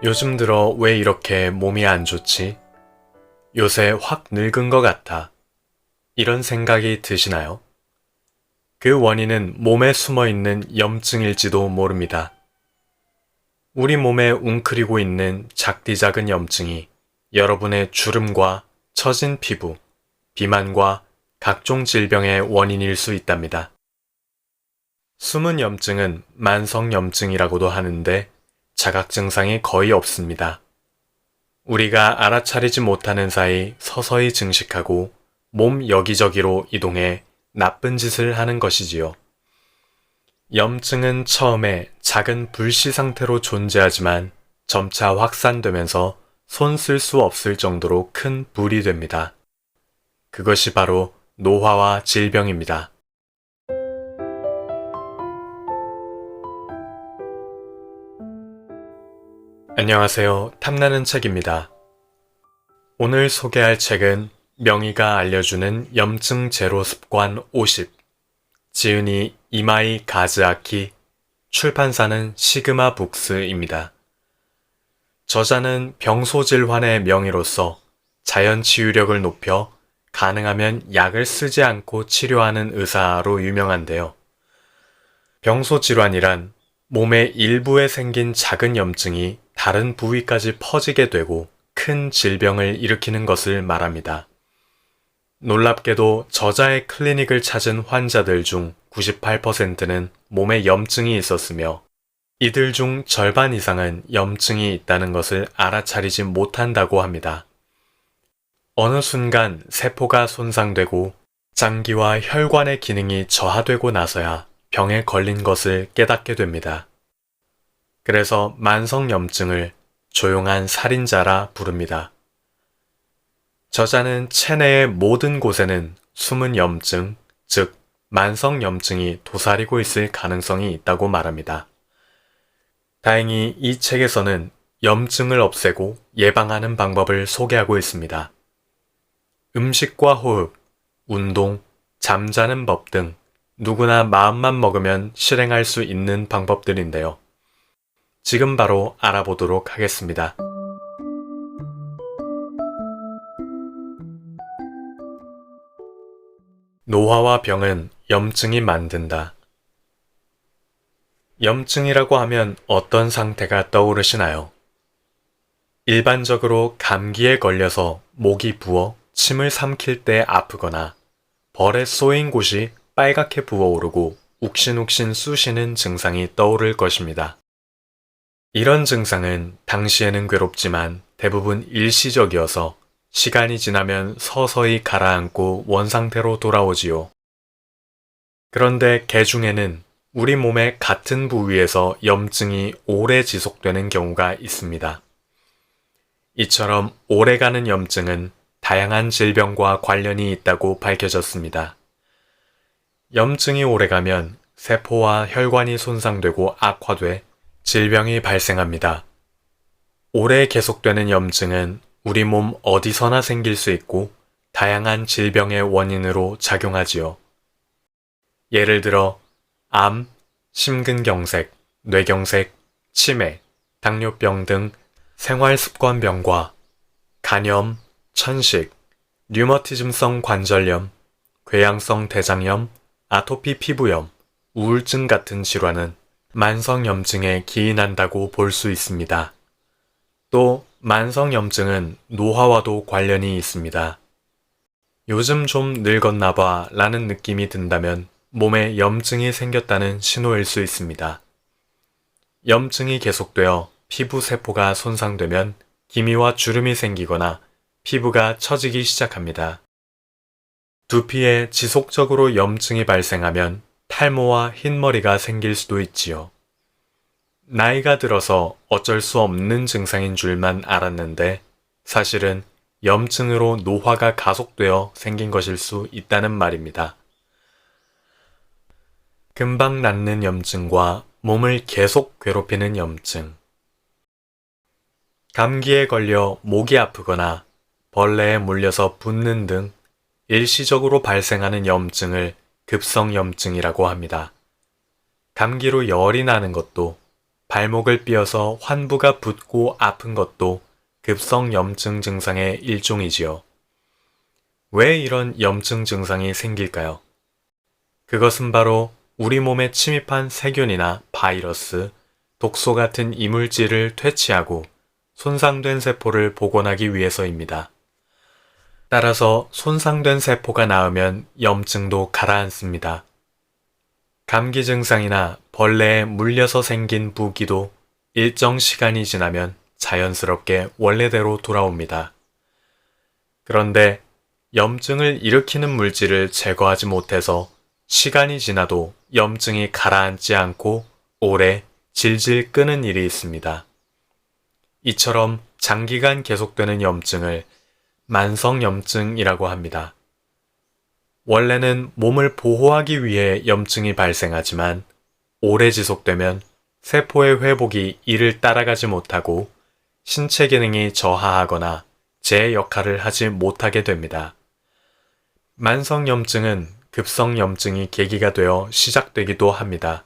요즘 들어 왜 이렇게 몸이 안 좋지? 요새 확 늙은 것 같아. 이런 생각이 드시나요? 그 원인은 몸에 숨어 있는 염증일지도 모릅니다. 우리 몸에 웅크리고 있는 작디 작은 염증이 여러분의 주름과 처진 피부, 비만과 각종 질병의 원인일 수 있답니다. 숨은 염증은 만성염증이라고도 하는데 자각 증상이 거의 없습니다. 우리가 알아차리지 못하는 사이 서서히 증식하고 몸 여기저기로 이동해 나쁜 짓을 하는 것이지요. 염증은 처음에 작은 불씨 상태로 존재하지만 점차 확산되면서 손 쓸 수 없을 정도로 큰 불이 됩니다. 그것이 바로 노화와 질병입니다. 안녕하세요. 탐나는 책입니다. 오늘 소개할 책은 명의가 알려주는 염증 제로 습관 50, 지은이 이마이 가즈아키, 출판사는 시그마 북스입니다. 저자는 병소질환의 명의로서 자연 치유력을 높여 가능하면 약을 쓰지 않고 치료하는 의사로 유명한데요. 병소질환이란 몸의 일부에 생긴 작은 염증이 다른 부위까지 퍼지게 되고 큰 질병을 일으키는 것을 말합니다. 놀랍게도 저자의 클리닉을 찾은 환자들 중 98%는 몸에 염증이 있었으며 이들 중 절반 이상은 염증이 있다는 것을 알아차리지 못한다고 합니다. 어느 순간 세포가 손상되고 장기와 혈관의 기능이 저하되고 나서야 병에 걸린 것을 깨닫게 됩니다. 그래서 만성염증을 조용한 살인자라 부릅니다. 저자는 체내의 모든 곳에는 숨은 염증, 즉 만성염증이 도사리고 있을 가능성이 있다고 말합니다. 다행히 이 책에서는 염증을 없애고 예방하는 방법을 소개하고 있습니다. 음식과 호흡, 운동, 잠자는 법 등 누구나 마음만 먹으면 실행할 수 있는 방법들인데요. 지금 바로 알아보도록 하겠습니다. 노화와 병은 염증이 만든다. 염증이라고 하면 어떤 상태가 떠오르시나요? 일반적으로 감기에 걸려서 목이 부어 침을 삼킬 때 아프거나 벌에 쏘인 곳이 빨갛게 부어오르고 욱신욱신 쑤시는 증상이 떠오를 것입니다. 이런 증상은 당시에는 괴롭지만 대부분 일시적이어서 시간이 지나면 서서히 가라앉고 원상태로 돌아오지요. 그런데 개 중에는 우리 몸의 같은 부위에서 염증이 오래 지속되는 경우가 있습니다. 이처럼 오래가는 염증은 다양한 질병과 관련이 있다고 밝혀졌습니다. 염증이 오래가면 세포와 혈관이 손상되고 악화돼 질병이 발생합니다. 오래 계속되는 염증은 우리 몸 어디서나 생길 수 있고 다양한 질병의 원인으로 작용하지요. 예를 들어 암, 심근경색, 뇌경색, 치매, 당뇨병 등 생활습관병과 간염, 천식, 류머티즘성 관절염, 궤양성 대장염, 아토피 피부염, 우울증 같은 질환은 만성염증에 기인한다고 볼 수 있습니다. 또 만성염증은 노화와도 관련이 있습니다. 요즘 좀 늙었나 봐 라는 느낌이 든다면 몸에 염증이 생겼다는 신호일 수 있습니다. 염증이 계속되어 피부 세포가 손상되면 기미와 주름이 생기거나 피부가 처지기 시작합니다. 두피에 지속적으로 염증이 발생하면 탈모와 흰머리가 생길 수도 있지요. 나이가 들어서 어쩔 수 없는 증상인 줄만 알았는데 사실은 염증으로 노화가 가속되어 생긴 것일 수 있다는 말입니다. 금방 낫는 염증과 몸을 계속 괴롭히는 염증. 감기에 걸려 목이 아프거나 벌레에 물려서 붓는 등 일시적으로 발생하는 염증을 급성염증이라고 합니다. 감기로 열이 나는 것도 발목을 삐어서 환부가 붓고 아픈 것도 급성 염증 증상의 일종이지요. 왜 이런 염증 증상이 생길까요? 그것은 바로 우리 몸에 침입한 세균이나 바이러스, 독소 같은 이물질을 퇴치하고 손상된 세포를 복원하기 위해서입니다. 따라서 손상된 세포가 나으면 염증도 가라앉습니다. 감기 증상이나 벌레에 물려서 생긴 부기도 일정 시간이 지나면 자연스럽게 원래대로 돌아옵니다. 그런데 염증을 일으키는 물질을 제거하지 못해서 시간이 지나도 염증이 가라앉지 않고 오래 질질 끄는 일이 있습니다. 이처럼 장기간 계속되는 염증을 만성염증이라고 합니다. 원래는 몸을 보호하기 위해 염증이 발생하지만 오래 지속되면 세포의 회복이 이를 따라가지 못하고 신체 기능이 저하하거나 제 역할을 하지 못하게 됩니다. 만성염증은 급성염증이 계기가 되어 시작되기도 합니다.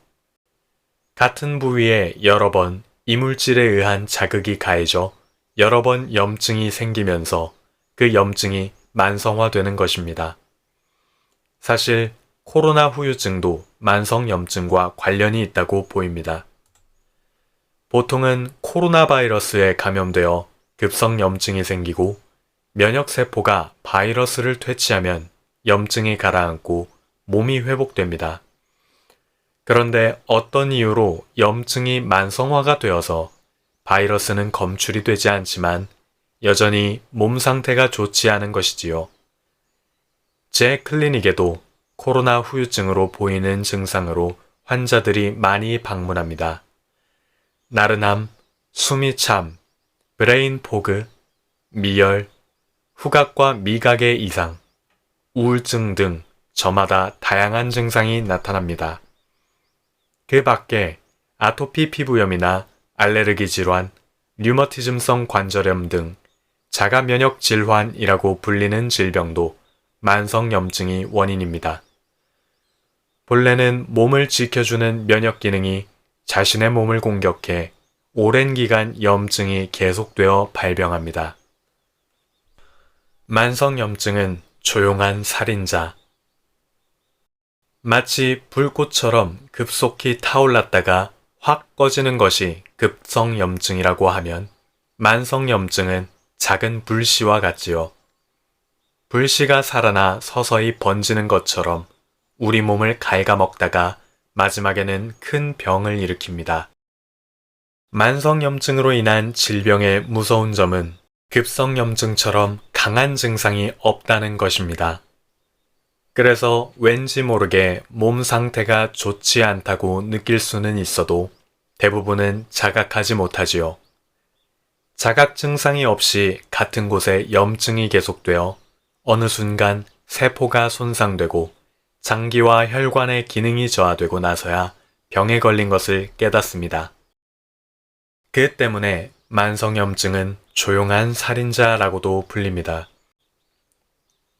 같은 부위에 여러 번 이물질에 의한 자극이 가해져 여러 번 염증이 생기면서 그 염증이 만성화되는 것입니다. 사실 코로나 후유증도 만성염증과 관련이 있다고 보입니다. 보통은 코로나 바이러스에 감염되어 급성염증이 생기고 면역세포가 바이러스를 퇴치하면 염증이 가라앉고 몸이 회복됩니다. 그런데 어떤 이유로 염증이 만성화가 되어서 바이러스는 검출이 되지 않지만 여전히 몸 상태가 좋지 않은 것이지요. 제 클리닉에도 코로나 후유증으로 보이는 증상으로 환자들이 많이 방문합니다. 나른함, 숨이 참, 브레인 포그, 미열, 후각과 미각의 이상, 우울증 등 저마다 다양한 증상이 나타납니다. 그 밖에 아토피 피부염이나 알레르기 질환, 류머티즘성 관절염 등 자가 면역 질환이라고 불리는 질병도 만성염증이 원인입니다. 본래는 몸을 지켜주는 면역 기능이 자신의 몸을 공격해 오랜 기간 염증이 계속되어 발병합니다. 만성염증은 조용한 살인자. 마치 불꽃처럼 급속히 타올랐다가 확 꺼지는 것이 급성염증이라고 하면 만성염증은 작은 불씨와 같지요. 불씨가 살아나 서서히 번지는 것처럼 우리 몸을 갉아먹다가 마지막에는 큰 병을 일으킵니다. 만성염증으로 인한 질병의 무서운 점은 급성염증처럼 강한 증상이 없다는 것입니다. 그래서 왠지 모르게 몸 상태가 좋지 않다고 느낄 수는 있어도 대부분은 자각하지 못하지요. 자각 증상이 없이 같은 곳에 염증이 계속되어 어느 순간 세포가 손상되고 장기와 혈관의 기능이 저하되고 나서야 병에 걸린 것을 깨닫습니다. 그 때문에 만성염증은 조용한 살인자라고도 불립니다.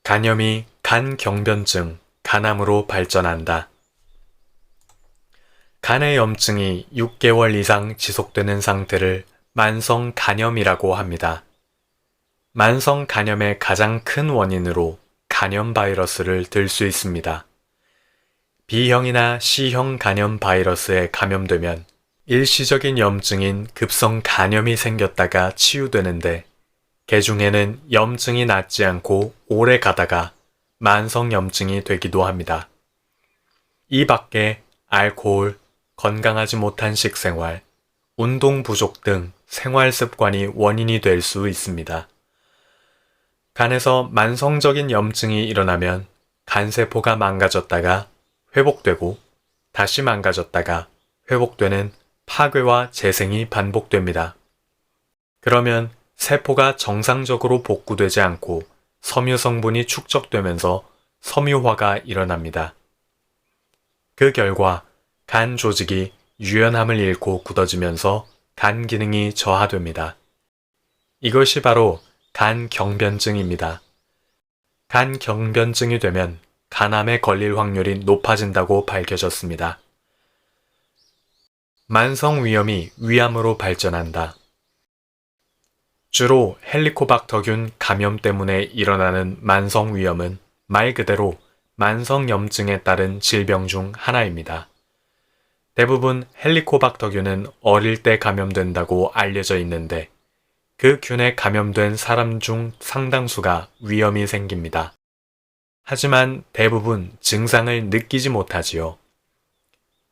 간염이 간경변증, 간암으로 발전한다. 간의 염증이 6개월 이상 지속되는 상태를 만성 간염이라고 합니다. 만성 간염의 가장 큰 원인으로 간염 바이러스를 들 수 있습니다. B형이나 C형 간염 바이러스에 감염되면 일시적인 염증인 급성 간염이 생겼다가 치유되는데 개중에는 염증이 낫지 않고 오래 가다가 만성 염증이 되기도 합니다. 이 밖에 알코올, 건강하지 못한 식생활, 운동 부족 등 생활 습관이 원인이 될 수 있습니다. 간에서 만성적인 염증이 일어나면 간세포가 망가졌다가 회복되고 다시 망가졌다가 회복되는 파괴와 재생이 반복됩니다. 그러면 세포가 정상적으로 복구되지 않고 섬유 성분이 축적되면서 섬유화가 일어납니다. 그 결과 간 조직이 유연함을 잃고 굳어지면서 간 기능이 저하됩니다. 이것이 바로 간경변증입니다. 간경변증이 되면 간암에 걸릴 확률이 높아진다고 밝혀졌습니다. 만성 위염이 위암으로 발전한다. 주로 헬리코박터균 감염 때문에 일어나는 만성 위염은 말 그대로 만성 염증에 따른 질병 중 하나입니다. 대부분 헬리코박터균은 어릴 때 감염된다고 알려져 있는데 그 균에 감염된 사람 중 상당수가 위염이 생깁니다. 하지만 대부분 증상을 느끼지 못하지요.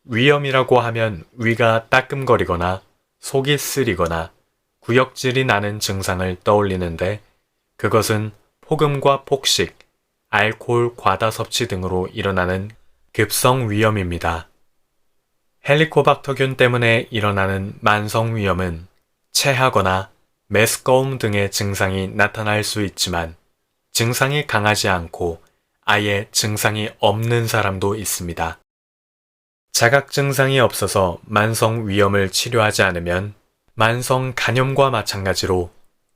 위염이라고 하면 위가 따끔거리거나 속이 쓰리거나 구역질이 나는 증상을 떠올리는데 그것은 폭음과 폭식, 알코올 과다 섭취 등으로 일어나는 급성 위염입니다. 헬리코박터균 때문에 일어나는 만성 위염은 체하거나 메스꺼움 등의 증상이 나타날 수 있지만 증상이 강하지 않고 아예 증상이 없는 사람도 있습니다. 자각 증상이 없어서 만성 위염을 치료하지 않으면 만성 간염과 마찬가지로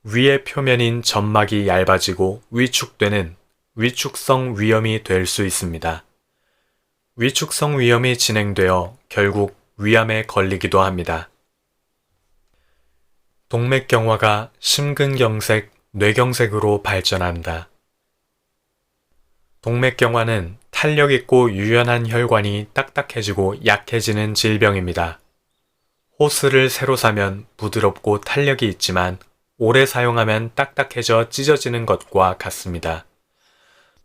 위의 표면인 점막이 얇아지고 위축되는 위축성 위염이 될 수 있습니다. 위축성 위염이 진행되어 결국 위암에 걸리기도 합니다. 동맥경화가 심근경색, 뇌경색으로 발전한다. 동맥경화는 탄력 있고 유연한 혈관이 딱딱해지고 약해지는 질병입니다. 호스를 새로 사면 부드럽고 탄력이 있지만 오래 사용하면 딱딱해져 찢어지는 것과 같습니다.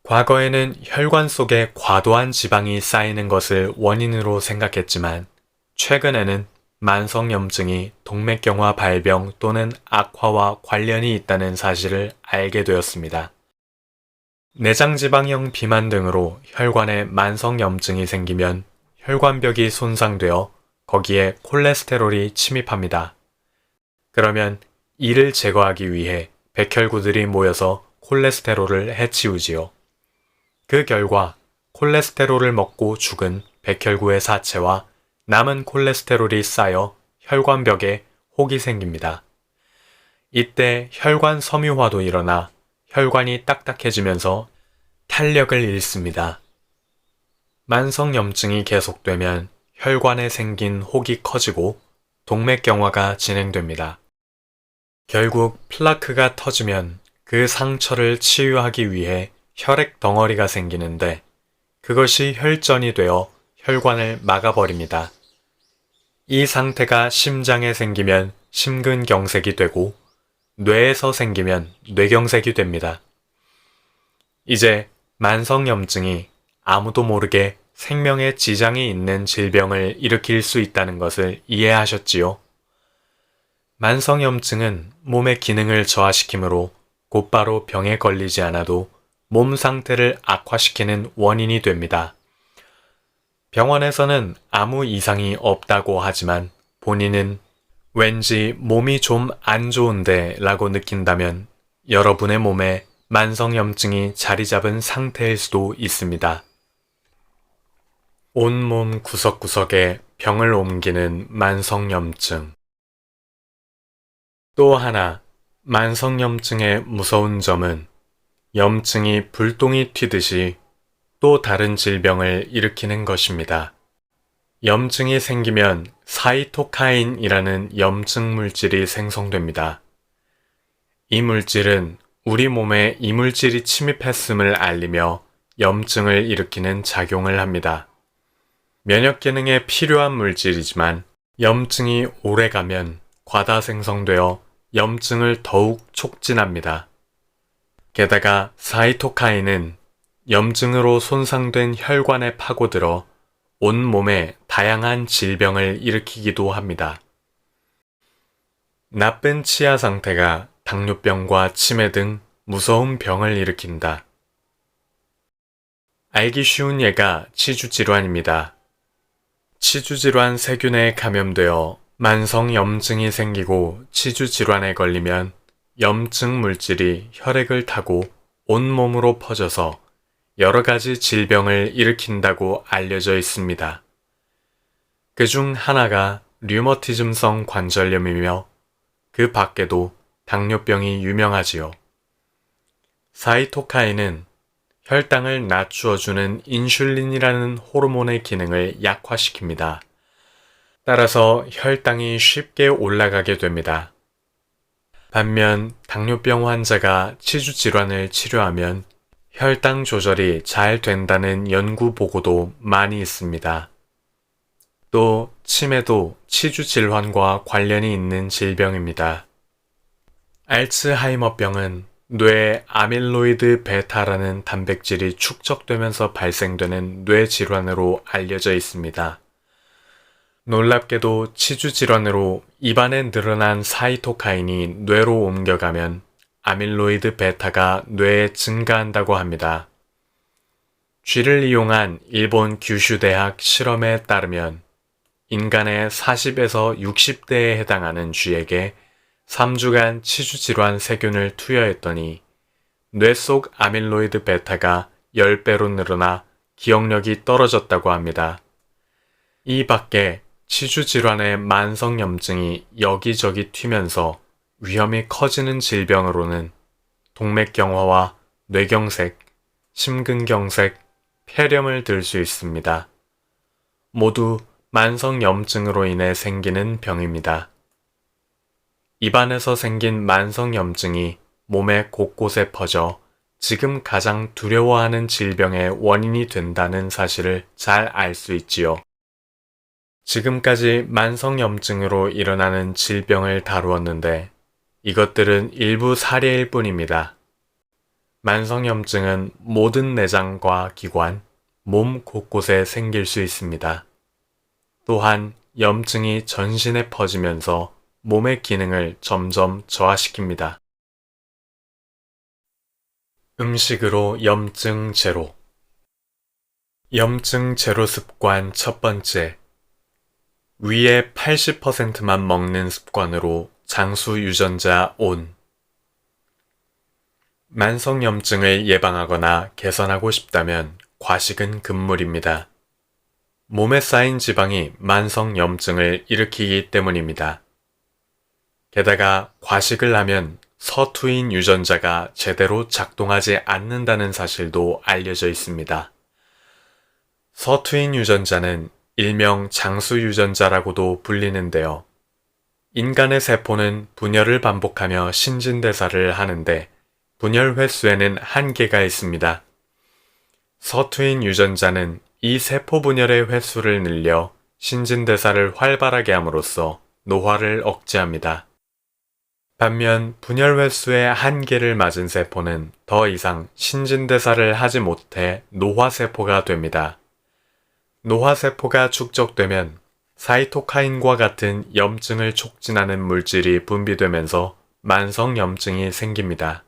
과거에는 혈관 속에 과도한 지방이 쌓이는 것을 원인으로 생각했지만 최근에는 만성염증이 동맥경화 발병 또는 악화와 관련이 있다는 사실을 알게 되었습니다. 내장지방형 비만 등으로 혈관에 만성염증이 생기면 혈관벽이 손상되어 거기에 콜레스테롤이 침입합니다. 그러면 이를 제거하기 위해 백혈구들이 모여서 콜레스테롤을 해치우지요. 그 결과 콜레스테롤을 먹고 죽은 백혈구의 사체와 남은 콜레스테롤이 쌓여 혈관벽에 혹이 생깁니다. 이때 혈관 섬유화도 일어나 혈관이 딱딱해지면서 탄력을 잃습니다. 만성염증이 계속되면 혈관에 생긴 혹이 커지고 동맥경화가 진행됩니다. 결국 플라크가 터지면 그 상처를 치유하기 위해 혈액 덩어리가 생기는데 그것이 혈전이 되어 혈관을 막아버립니다. 이 상태가 심장에 생기면 심근경색이 되고 뇌에서 생기면 뇌경색이 됩니다. 이제 만성염증이 아무도 모르게 생명에 지장이 있는 질병을 일으킬 수 있다는 것을 이해하셨지요? 만성염증은 몸의 기능을 저하시키므로 곧바로 병에 걸리지 않아도 몸 상태를 악화시키는 원인이 됩니다. 병원에서는 아무 이상이 없다고 하지만 본인은 왠지 몸이 좀 안 좋은데 라고 느낀다면 여러분의 몸에 만성염증이 자리 잡은 상태일 수도 있습니다. 온몸 구석구석에 병을 옮기는 만성염증. 또 하나, 만성염증의 무서운 점은 염증이 불똥이 튀듯이 또 다른 질병을 일으키는 것입니다. 염증이 생기면 사이토카인이라는 염증 물질이 생성됩니다. 이 물질은 우리 몸에 이물질이 침입했음을 알리며 염증을 일으키는 작용을 합니다. 면역 기능에 필요한 물질이지만 염증이 오래가면 과다 생성되어 염증을 더욱 촉진합니다. 게다가 사이토카인은 염증으로 손상된 혈관에 파고들어 온몸에 다양한 질병을 일으키기도 합니다. 나쁜 치아 상태가 당뇨병과 치매 등 무서운 병을 일으킨다. 알기 쉬운 예가 치주질환입니다. 치주질환 세균에 감염되어 만성염증이 생기고 치주질환에 걸리면 염증 물질이 혈액을 타고 온몸으로 퍼져서 여러 가지 질병을 일으킨다고 알려져 있습니다. 그중 하나가 류머티즘성 관절염이며 그 밖에도 당뇨병이 유명하지요. 사이토카인은 혈당을 낮추어주는 인슐린이라는 호르몬의 기능을 약화시킵니다. 따라서 혈당이 쉽게 올라가게 됩니다. 반면 당뇨병 환자가 치주 질환을 치료하면 혈당 조절이 잘 된다는 연구 보고도 많이 있습니다. 또 치매도 치주 질환과 관련이 있는 질병입니다. 알츠하이머병은 뇌에 아밀로이드 베타라는 단백질이 축적되면서 발생되는 뇌 질환으로 알려져 있습니다. 놀랍게도 치주 질환으로 입안에 늘어난 사이토카인이 뇌로 옮겨가면 아밀로이드 베타가 뇌에 증가한다고 합니다. 쥐를 이용한 일본 규슈대학 실험에 따르면 인간의 40에서 60대에 해당하는 쥐에게 3주간 치주질환 세균을 투여했더니 뇌 속 아밀로이드 베타가 10배로 늘어나 기억력이 떨어졌다고 합니다. 이 밖에 치주질환의 만성염증이 여기저기 튀면서 위험이 커지는 질병으로는 동맥경화와 뇌경색, 심근경색, 폐렴을 들 수 있습니다. 모두 만성염증으로 인해 생기는 병입니다. 입안에서 생긴 만성염증이 몸의 곳곳에 퍼져 지금 가장 두려워하는 질병의 원인이 된다는 사실을 잘 알 수 있지요. 지금까지 만성염증으로 일어나는 질병을 다루었는데 이것들은 일부 사례일 뿐입니다. 만성염증은 모든 내장과 기관, 몸 곳곳에 생길 수 있습니다. 또한 염증이 전신에 퍼지면서 몸의 기능을 점점 저하시킵니다. 음식으로 염증 제로. 염증 제로 습관 첫 번째. 위의 80%만 먹는 습관으로 장수 유전자 온. 만성염증을 예방하거나 개선하고 싶다면 과식은 금물입니다. 몸에 쌓인 지방이 만성염증을 일으키기 때문입니다. 게다가 과식을 하면 서투인 유전자가 제대로 작동하지 않는다는 사실도 알려져 있습니다. 서투인 유전자는 일명 장수 유전자라고도 불리는데요. 인간의 세포는 분열을 반복하며 신진대사를 하는데 분열 횟수에는 한계가 있습니다. 서투인 유전자는 이 세포 분열의 횟수를 늘려 신진대사를 활발하게 함으로써 노화를 억제합니다. 반면 분열 횟수의 한계를 맞은 세포는 더 이상 신진대사를 하지 못해 노화세포가 됩니다. 노화세포가 축적되면 사이토카인과 같은 염증을 촉진하는 물질이 분비되면서 만성염증이 생깁니다.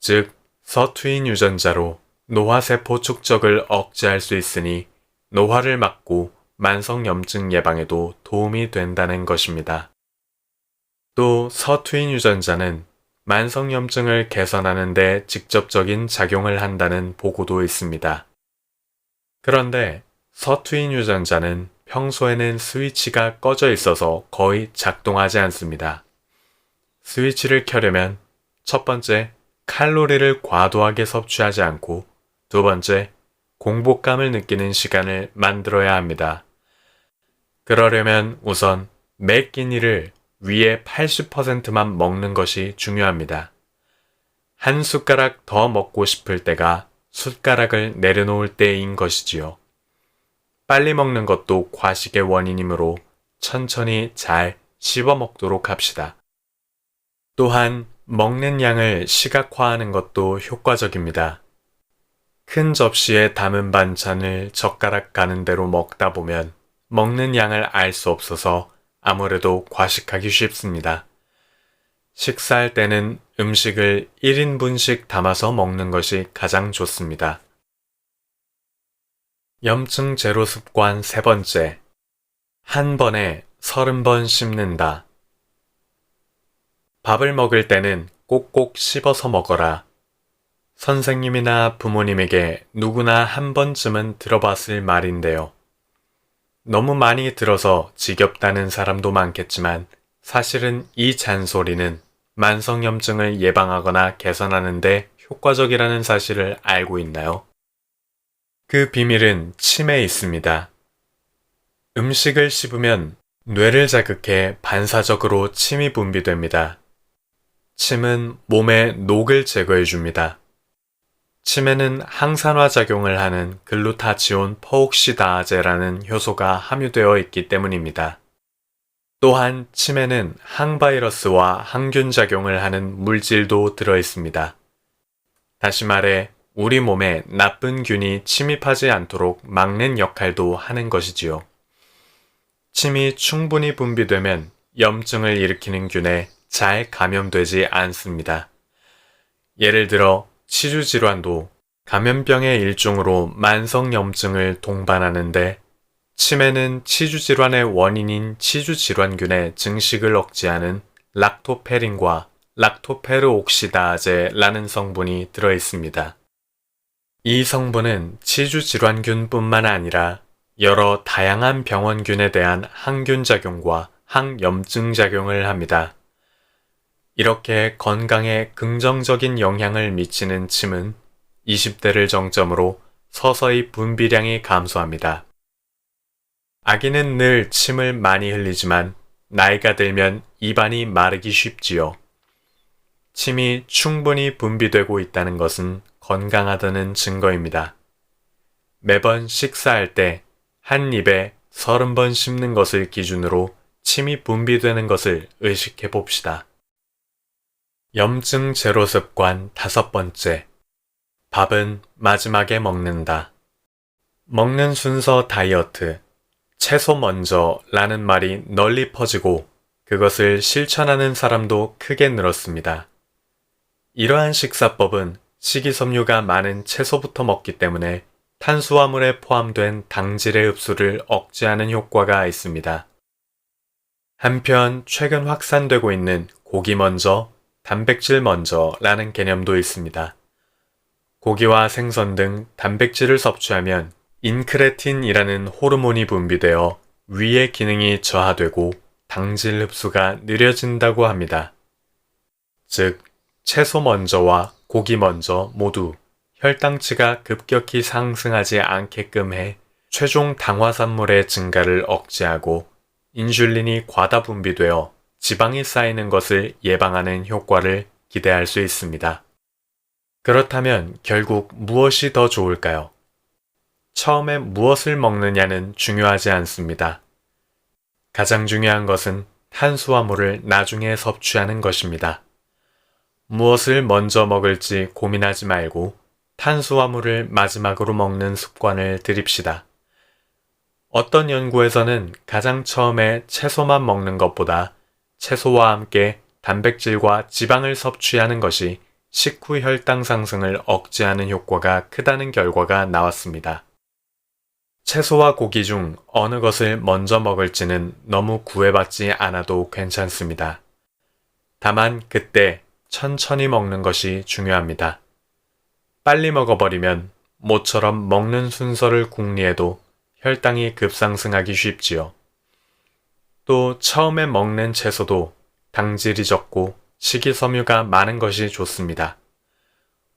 즉, 서투인 유전자로 노화세포 축적을 억제할 수 있으니 노화를 막고 만성염증 예방에도 도움이 된다는 것입니다. 또 서투인 유전자는 만성염증을 개선하는 데 직접적인 작용을 한다는 보고도 있습니다. 그런데 서투인 유전자는 평소에는 스위치가 꺼져 있어서 거의 작동하지 않습니다. 스위치를 켜려면 첫 번째, 칼로리를 과도하게 섭취하지 않고 두 번째, 공복감을 느끼는 시간을 만들어야 합니다. 그러려면 우선 매 끼니를 위의 80%만 먹는 것이 중요합니다. 한 숟가락 더 먹고 싶을 때가 숟가락을 내려놓을 때인 것이지요. 빨리 먹는 것도 과식의 원인이므로 천천히 잘 씹어 먹도록 합시다. 또한 먹는 양을 시각화하는 것도 효과적입니다. 큰 접시에 담은 반찬을 젓가락 가는 대로 먹다 보면 먹는 양을 알 수 없어서 아무래도 과식하기 쉽습니다. 식사할 때는 음식을 1인분씩 담아서 먹는 것이 가장 좋습니다. 염증 제로 습관 세 번째. 한 번에 30번 씹는다. 밥을 먹을 때는 꼭꼭 씹어서 먹어라. 선생님이나 부모님에게 누구나 한 번쯤은 들어봤을 말인데요. 너무 많이 들어서 지겹다는 사람도 많겠지만 사실은 이 잔소리는 만성염증을 예방하거나 개선하는 데 효과적이라는 사실을 알고 있나요? 그 비밀은 침에 있습니다. 음식을 씹으면 뇌를 자극해 반사적으로 침이 분비됩니다. 침은 몸의 녹을 제거해 줍니다. 침에는 항산화 작용을 하는 글루타치온 퍼옥시다아제라는 효소가 함유되어 있기 때문입니다. 또한 침에는 항바이러스와 항균 작용을 하는 물질도 들어 있습니다. 다시 말해 우리 몸에 나쁜 균이 침입하지 않도록 막는 역할도 하는 것이지요. 침이 충분히 분비되면 염증을 일으키는 균에 잘 감염되지 않습니다. 예를 들어 치주질환도 감염병의 일종으로 만성염증을 동반하는데 침에는 치주질환의 원인인 치주질환균의 증식을 억제하는 락토페린과 락토페르옥시다아제라는 성분이 들어 있습니다. 이 성분은 치주질환균뿐만 아니라 여러 다양한 병원균에 대한 항균 작용과 항염증 작용을 합니다. 이렇게 건강에 긍정적인 영향을 미치는 침은 20대를 정점으로 서서히 분비량이 감소합니다. 아기는 늘 침을 많이 흘리지만 나이가 들면 입안이 마르기 쉽지요. 침이 충분히 분비되고 있다는 것은 건강하다는 증거입니다. 매번 식사할 때 한 입에 30번 씹는 것을 기준으로 침이 분비되는 것을 의식해 봅시다. 염증 제로 습관 5번째. 밥은 마지막에 먹는다. 먹는 순서 다이어트. 채소 먼저 라는 말이 널리 퍼지고 그것을 실천하는 사람도 크게 늘었습니다. 이러한 식사법은 식이섬유가 많은 채소부터 먹기 때문에 탄수화물에 포함된 당질의 흡수를 억제하는 효과가 있습니다. 한편 최근 확산되고 있는 고기 먼저, 단백질 먼저라는 개념도 있습니다. 고기와 생선 등 단백질을 섭취하면 인크레틴이라는 호르몬이 분비되어 위의 기능이 저하되고 당질 흡수가 느려진다고 합니다. 즉, 채소 먼저와 고기 먼저 모두 혈당치가 급격히 상승하지 않게끔 해 최종 당화산물의 증가를 억제하고 인슐린이 과다 분비되어 지방이 쌓이는 것을 예방하는 효과를 기대할 수 있습니다. 그렇다면 결국 무엇이 더 좋을까요? 처음에 무엇을 먹느냐는 중요하지 않습니다. 가장 중요한 것은 탄수화물을 나중에 섭취하는 것입니다. 무엇을 먼저 먹을지 고민하지 말고 탄수화물을 마지막으로 먹는 습관을 들입시다. 어떤 연구에서는 가장 처음에 채소만 먹는 것보다 채소와 함께 단백질과 지방을 섭취하는 것이 식후 혈당 상승을 억제하는 효과가 크다는 결과가 나왔습니다. 채소와 고기 중 어느 것을 먼저 먹을지는 너무 구애받지 않아도 괜찮습니다. 다만 그때 천천히 먹는 것이 중요합니다. 빨리 먹어버리면 모처럼 먹는 순서를 궁리해도 혈당이 급상승하기 쉽지요. 또 처음에 먹는 채소도 당질이 적고 식이섬유가 많은 것이 좋습니다.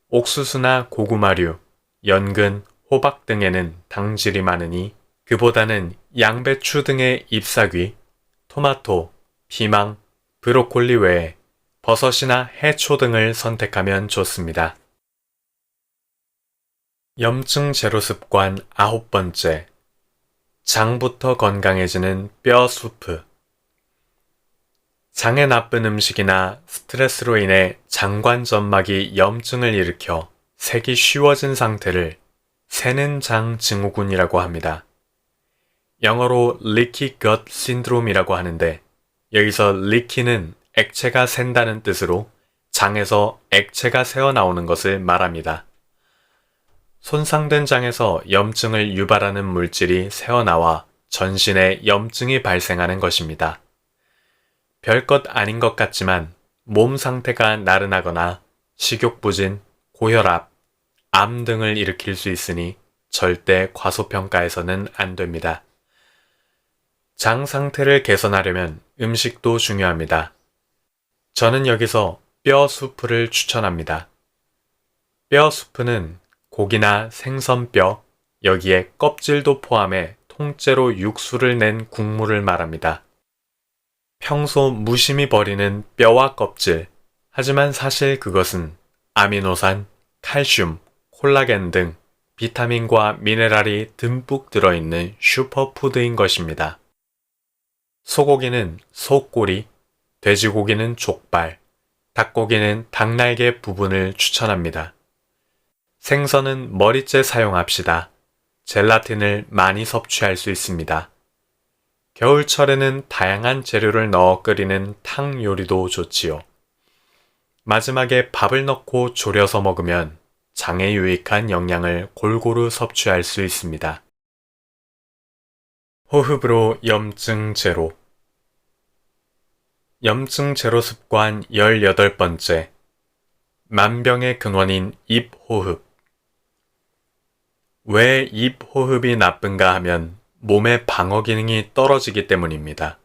옥수수나 고구마류, 연근, 호박 등에는 당질이 많으니 그보다는 양배추 등의 잎사귀, 토마토, 피망, 브로콜리 외에 버섯이나 해초 등을 선택하면 좋습니다. 염증 제로 습관 9번째. 장부터 건강해지는 뼈 수프. 장에 나쁜 음식이나 스트레스로 인해 장관점막이 염증을 일으켜 색이 쉬워진 상태를 새는 장 증후군이라고 합니다. 영어로 leaky gut syndrome이라고 하는데 여기서 leaky는 액체가 샌다는 뜻으로 장에서 액체가 새어나오는 것을 말합니다. 손상된 장에서 염증을 유발하는 물질이 새어나와 전신에 염증이 발생하는 것입니다. 별것 아닌 것 같지만 몸 상태가 나른하거나 식욕부진, 고혈압, 암 등을 일으킬 수 있으니 절대 과소평가해서는 안 됩니다. 장 상태를 개선하려면 음식도 중요합니다. 저는 여기서 뼈 수프를 추천합니다. 뼈 수프는 고기나 생선뼈, 여기에 껍질도 포함해 통째로 육수를 낸 국물을 말합니다. 평소 무심히 버리는 뼈와 껍질, 하지만 사실 그것은 아미노산, 칼슘, 콜라겐 등 비타민과 미네랄이 듬뿍 들어있는 슈퍼푸드인 것입니다. 소고기는 소꼬리, 돼지고기는 족발, 닭고기는 닭날개 부분을 추천합니다. 생선은 머리째 사용합시다. 젤라틴을 많이 섭취할 수 있습니다. 겨울철에는 다양한 재료를 넣어 끓이는 탕 요리도 좋지요. 마지막에 밥을 넣고 졸여서 먹으면 장에 유익한 영양을 골고루 섭취할 수 있습니다. 호흡으로 염증 제로. 염증 제로 습관 18번째. 만병의 근원인 입 호흡. 왜 입 호흡이 나쁜가 하면 몸의 방어 기능이 떨어지기 때문입니다.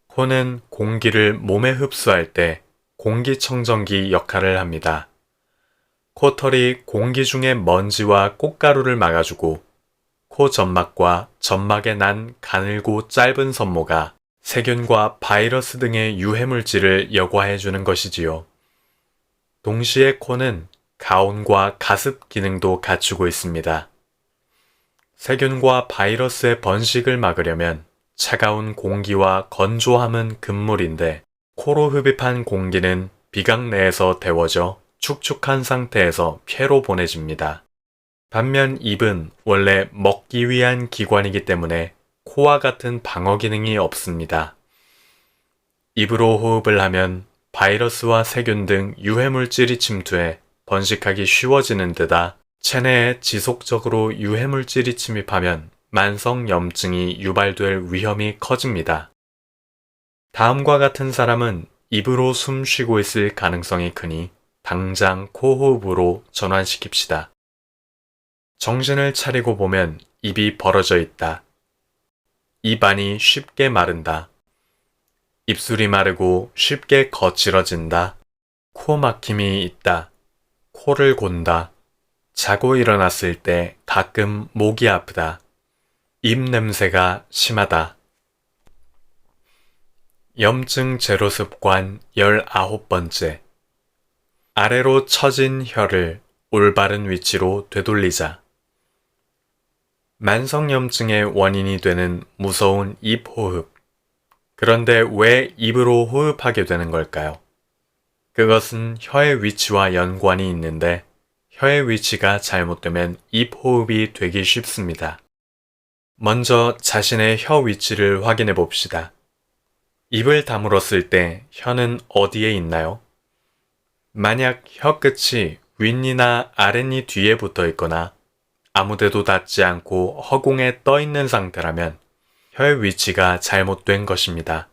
코는 공기를 몸에 흡수할 때 공기청정기 역할을 합니다. 코털이 공기 중의 먼지와 꽃가루를 막아주고 코 점막과 점막에 난 가늘고 짧은 섬모가 세균과 바이러스 등의 유해물질을 여과해주는 것이지요. 동시에 코는 가온과 가습 기능도 갖추고 있습니다. 세균과 바이러스의 번식을 막으려면 차가운 공기와 건조함은 금물인데 코로 흡입한 공기는 비강 내에서 데워져 축축한 상태에서 폐로 보내집니다. 반면 입은 원래 먹기 위한 기관이기 때문에 코와 같은 방어 기능이 없습니다. 입으로 호흡을 하면 바이러스와 세균 등 유해물질이 침투해 번식하기 쉬워지는 데다 체내에 지속적으로 유해물질이 침입하면 만성 염증이 유발될 위험이 커집니다. 다음과 같은 사람은 입으로 숨 쉬고 있을 가능성이 크니 당장 코호흡으로 전환시킵시다. 정신을 차리고 보면 입이 벌어져 있다. 입 안이 쉽게 마른다. 입술이 마르고 쉽게 거칠어진다. 코 막힘이 있다. 코를 곤다. 자고 일어났을 때 가끔 목이 아프다. 입 냄새가 심하다. 염증 제로 습관 19번째. 아래로 처진 혀를 올바른 위치로 되돌리자. 만성염증의 원인이 되는 무서운 입 호흡. 그런데 왜 입으로 호흡하게 되는 걸까요? 그것은 혀의 위치와 연관이 있는데 혀의 위치가 잘못되면 입 호흡이 되기 쉽습니다. 먼저 자신의 혀 위치를 확인해 봅시다. 입을 다물었을 때 혀는 어디에 있나요? 만약 혀 끝이 윗니나 아랫니 뒤에 붙어 있거나 아무데도 닿지 않고 허공에 떠 있는 상태라면 혀의 위치가 잘못된 것입니다.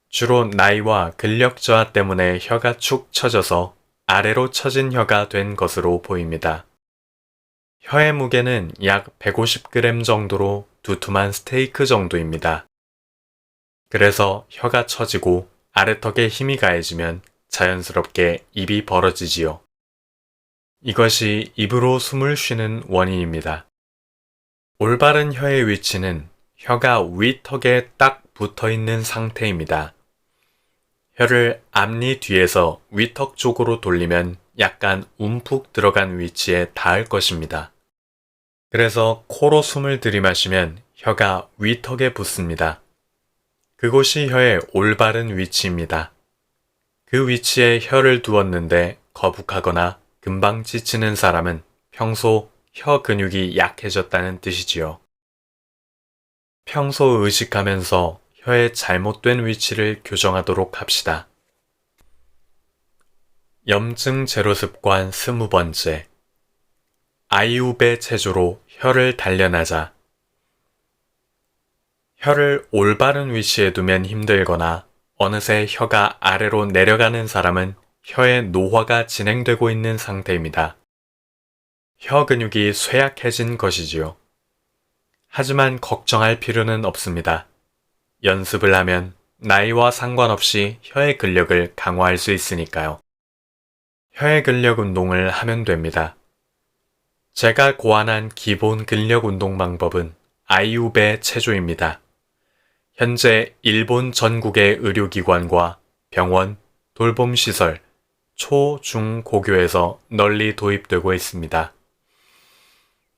주로 나이와 근력 저하 때문에 혀가 축 처져서 아래로 처진 혀가 된 것으로 보입니다. 혀의 무게는 약 150g 정도로 두툼한 스테이크 정도입니다. 그래서 혀가 처지고 아래턱에 힘이 가해지면 자연스럽게 입이 벌어지지요. 이것이 입으로 숨을 쉬는 원인입니다. 올바른 혀의 위치는 혀가 윗턱에 딱 붙어 있는 상태입니다. 혀를 앞니 뒤에서 윗턱 쪽으로 돌리면 약간 움푹 들어간 위치에 닿을 것입니다. 그래서 코로 숨을 들이마시면 혀가 윗턱에 붙습니다. 그곳이 혀의 올바른 위치입니다. 그 위치에 혀를 두었는데 거북하거나 금방 지치는 사람은 평소 혀 근육이 약해졌다는 뜻이지요. 평소 의식하면서 혀의 잘못된 위치를 교정하도록 합시다. 염증 제로 습관 20번째. 아이우베 체조로 혀를 단련하자. 혀를 올바른 위치에 두면 힘들거나 어느새 혀가 아래로 내려가는 사람은 혀의 노화가 진행되고 있는 상태입니다. 혀 근육이 쇠약해진 것이지요. 하지만 걱정할 필요는 없습니다. 연습을 하면 나이와 상관없이 혀의 근력을 강화할 수 있으니까요. 혀의 근력 운동을 하면 됩니다. 제가 고안한 기본 근력 운동 방법은 아이우베 체조입니다. 현재 일본 전국의 의료기관과 병원, 돌봄시설, 초, 중, 고교에서 널리 도입되고 있습니다.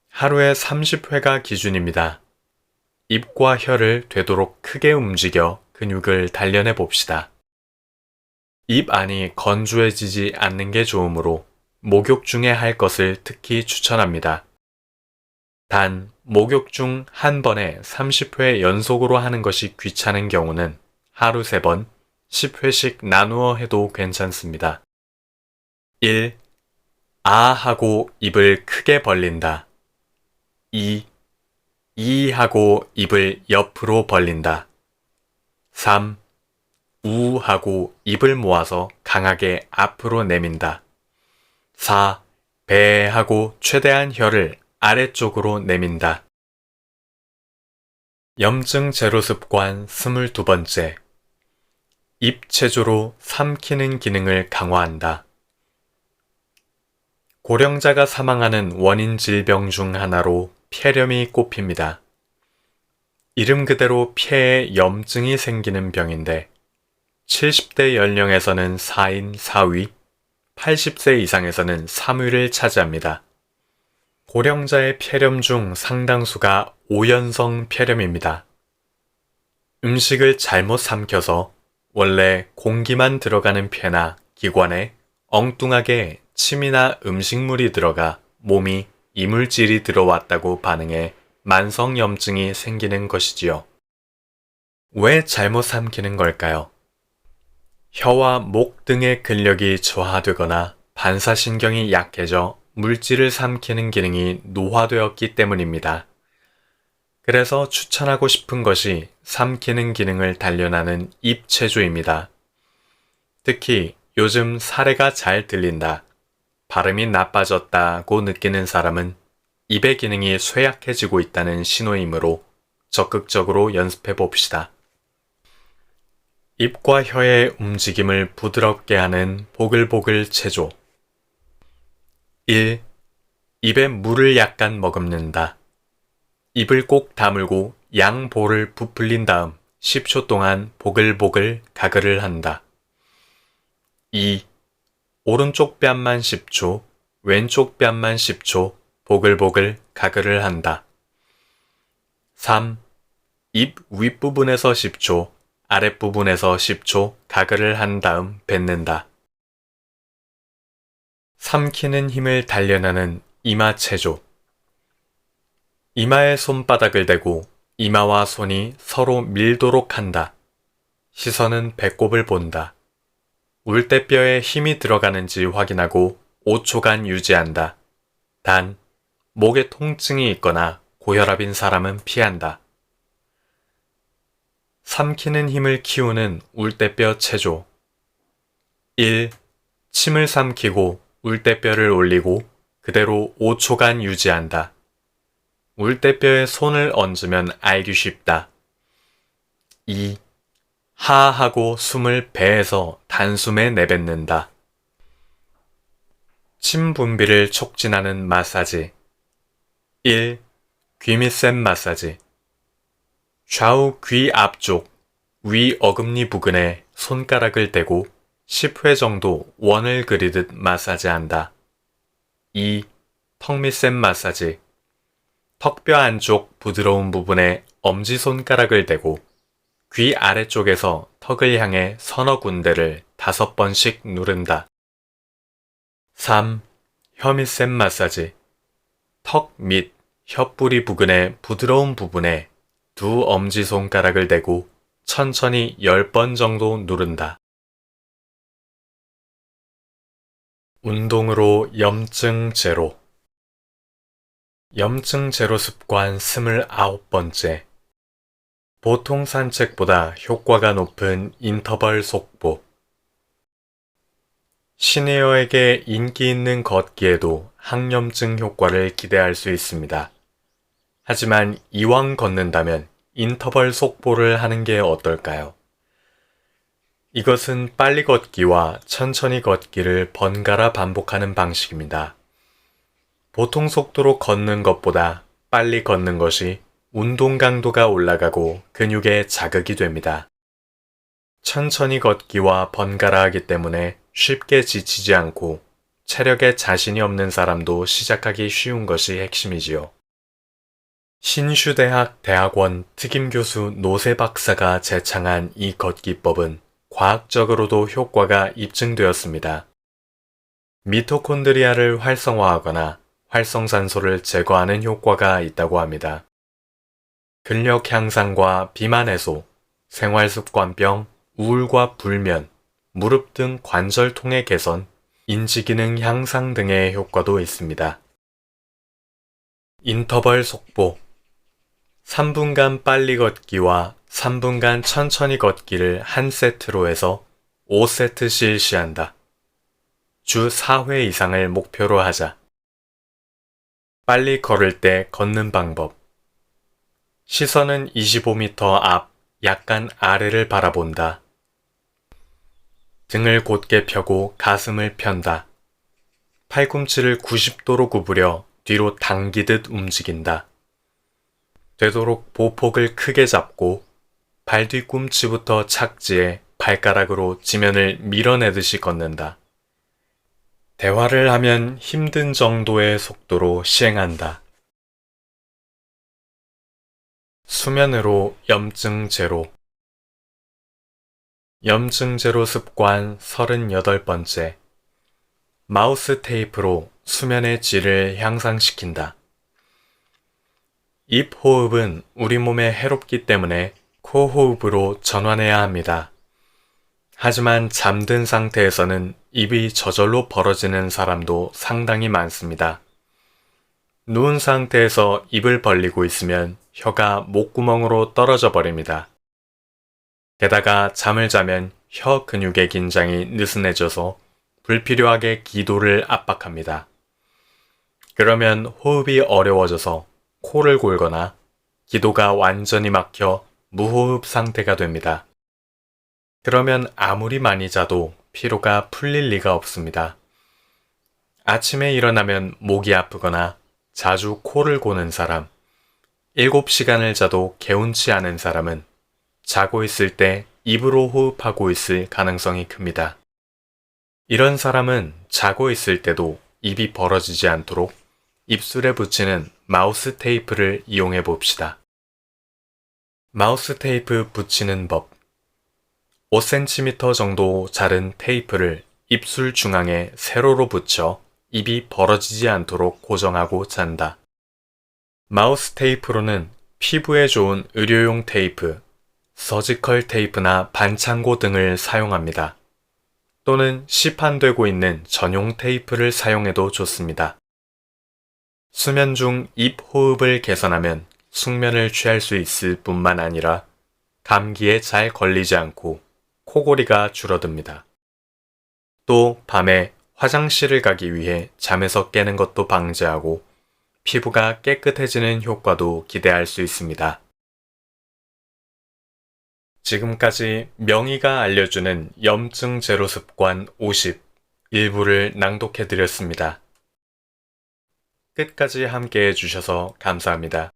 하루에 30회가 기준입니다. 입과 혀를 되도록 크게 움직여 근육을 단련해 봅시다. 입 안이 건조해지지 않는 게 좋으므로 목욕 중에 할 것을 특히 추천합니다. 단, 목욕 중 한 번에 30회 연속으로 하는 것이 귀찮은 경우는 하루 3번, 10회씩 나누어 해도 괜찮습니다. 1. 아 하고 입을 크게 벌린다. 2. 이 하고 입을 옆으로 벌린다. 3. 우 하고 입을 모아서 강하게 앞으로 내민다. 4. 배 하고 최대한 혀를 아래쪽으로 내민다. 염증 제로 습관 22번째. 입 체조로 삼키는 기능을 강화한다. 고령자가 사망하는 원인 질병 중 하나로 폐렴이 꼽힙니다. 이름 그대로 폐에 염증이 생기는 병인데 70대 연령에서는 4인 4위, 80세 이상에서는 3위를 차지합니다. 고령자의 폐렴 중 상당수가 오연성 폐렴입니다. 음식을 잘못 삼켜서 원래 공기만 들어가는 폐나 기관에 엉뚱하게 침이나 음식물이 들어가 몸이 이물질이 들어왔다고 반응해 만성염증이 생기는 것이지요. 왜 잘못 삼키는 걸까요? 혀와 목 등의 근력이 저하되거나 반사신경이 약해져 물질을 삼키는 기능이 노화되었기 때문입니다. 그래서 추천하고 싶은 것이 삼키는 기능을 단련하는 입체조입니다. 특히 요즘 사례가 잘 들린다, 발음이 나빠졌다고 느끼는 사람은 입의 기능이 쇠약해지고 있다는 신호이므로 적극적으로 연습해 봅시다. 입과 혀의 움직임을 부드럽게 하는 보글보글 체조. 1. 입에 물을 약간 머금는다. 입을 꼭 다물고 양볼을 부풀린 다음 10초 동안 보글보글 가글을 한다. 2. 오른쪽 뺨만 10초, 왼쪽 뺨만 10초 보글보글 가글을 한다. 3. 입 윗부분에서 10초, 아랫부분에서 10초 가글을 한 다음 뱉는다. 삼키는 힘을 단련하는 이마 체조. 이마에 손바닥을 대고 이마와 손이 서로 밀도록 한다. 시선은 배꼽을 본다. 울대뼈에 힘이 들어가는지 확인하고 5초간 유지한다. 단, 목에 통증이 있거나 고혈압인 사람은 피한다. 삼키는 힘을 키우는 울대뼈 체조. 1. 침을 삼키고 울대뼈를 올리고 그대로 5초간 유지한다. 울대뼈에 손을 얹으면 알기 쉽다. 2. 하하고 숨을 배에서 단숨에 내뱉는다. 침 분비를 촉진하는 마사지. 1. 귀밑샘 마사지. 좌우 귀 앞쪽, 위 어금니 부근에 손가락을 대고 10회 정도 원을 그리듯 마사지한다. 2. 턱밑샘 마사지. 턱뼈 안쪽 부드러운 부분에 엄지손가락을 대고 귀 아래쪽에서 턱을 향해 서너 군데를 5번씩 누른다. 3. 혀밑샘 마사지. 턱 밑 혀뿌리 부근의 부드러운 부분에 두 엄지손가락을 대고 천천히 10번 정도 누른다. 운동으로 염증 제로. 염증 제로 습관 29번째. 보통 산책보다 효과가 높은 인터벌 속보. 시니어에게 인기 있는 걷기에도 항염증 효과를 기대할 수 있습니다. 하지만 이왕 걷는다면 인터벌 속보를 하는 게 어떨까요? 이것은 빨리 걷기와 천천히 걷기를 번갈아 반복하는 방식입니다. 보통 속도로 걷는 것보다 빨리 걷는 것이 운동 강도가 올라가고 근육에 자극이 됩니다. 천천히 걷기와 번갈아 하기 때문에 쉽게 지치지 않고 체력에 자신이 없는 사람도 시작하기 쉬운 것이 핵심이지요. 신슈대학 대학원 특임교수 노세 박사가 제창한 이 걷기법은 과학적으로도 효과가 입증되었습니다. 미토콘드리아를 활성화하거나 활성산소를 제거하는 효과가 있다고 합니다. 근력 향상과 비만 해소, 생활습관병, 우울과 불면, 무릎 등 관절통의 개선, 인지기능 향상 등의 효과도 있습니다. 인터벌 속보 3분간 빨리 걷기와 3분간 천천히 걷기를 한 세트로 해서 5세트 실시한다. 주 4회 이상을 목표로 하자. 빨리 걸을 때 걷는 방법. 시선은 25m 앞, 약간 아래를 바라본다. 등을 곧게 펴고 가슴을 편다. 팔꿈치를 90도로 구부려 뒤로 당기듯 움직인다. 되도록 보폭을 크게 잡고 발 뒤꿈치부터 착지해 발가락으로 지면을 밀어내듯이 걷는다. 대화를 하면 힘든 정도의 속도로 시행한다. 수면으로 염증 제로. 염증 제로 습관 38번째. 마우스 테이프로 수면의 질을 향상시킨다. 입 호흡은 우리 몸에 해롭기 때문에 코 호흡으로 전환해야 합니다. 하지만 잠든 상태에서는 입이 저절로 벌어지는 사람도 상당히 많습니다. 누운 상태에서 입을 벌리고 있으면 혀가 목구멍으로 떨어져 버립니다. 게다가 잠을 자면 혀 근육의 긴장이 느슨해져서 불필요하게 기도를 압박합니다. 그러면 호흡이 어려워져서 코를 골거나 기도가 완전히 막혀 무호흡 상태가 됩니다. 그러면 아무리 많이 자도 피로가 풀릴 리가 없습니다. 아침에 일어나면 목이 아프거나 자주 코를 고는 사람, 7시간을 자도 개운치 않은 사람은 자고 있을 때 입으로 호흡하고 있을 가능성이 큽니다. 이런 사람은 자고 있을 때도 입이 벌어지지 않도록 입술에 붙이는 마우스 테이프를 이용해 봅시다. 마우스 테이프 붙이는 법. 5cm 정도 자른 테이프를 입술 중앙에 세로로 붙여 입이 벌어지지 않도록 고정하고 잔다. 마우스 테이프로는 피부에 좋은 의료용 테이프, 서지컬 테이프나 반창고 등을 사용합니다. 또는 시판되고 있는 전용 테이프를 사용해도 좋습니다. 수면 중 입 호흡을 개선하면 숙면을 취할 수 있을 뿐만 아니라 감기에 잘 걸리지 않고 코골이가 줄어듭니다. 또 밤에 화장실을 가기 위해 잠에서 깨는 것도 방지하고 피부가 깨끗해지는 효과도 기대할 수 있습니다. 지금까지 명의가 알려주는 염증 제로 습관 50 일부를 낭독해 드렸습니다. 끝까지 함께 해주셔서 감사합니다.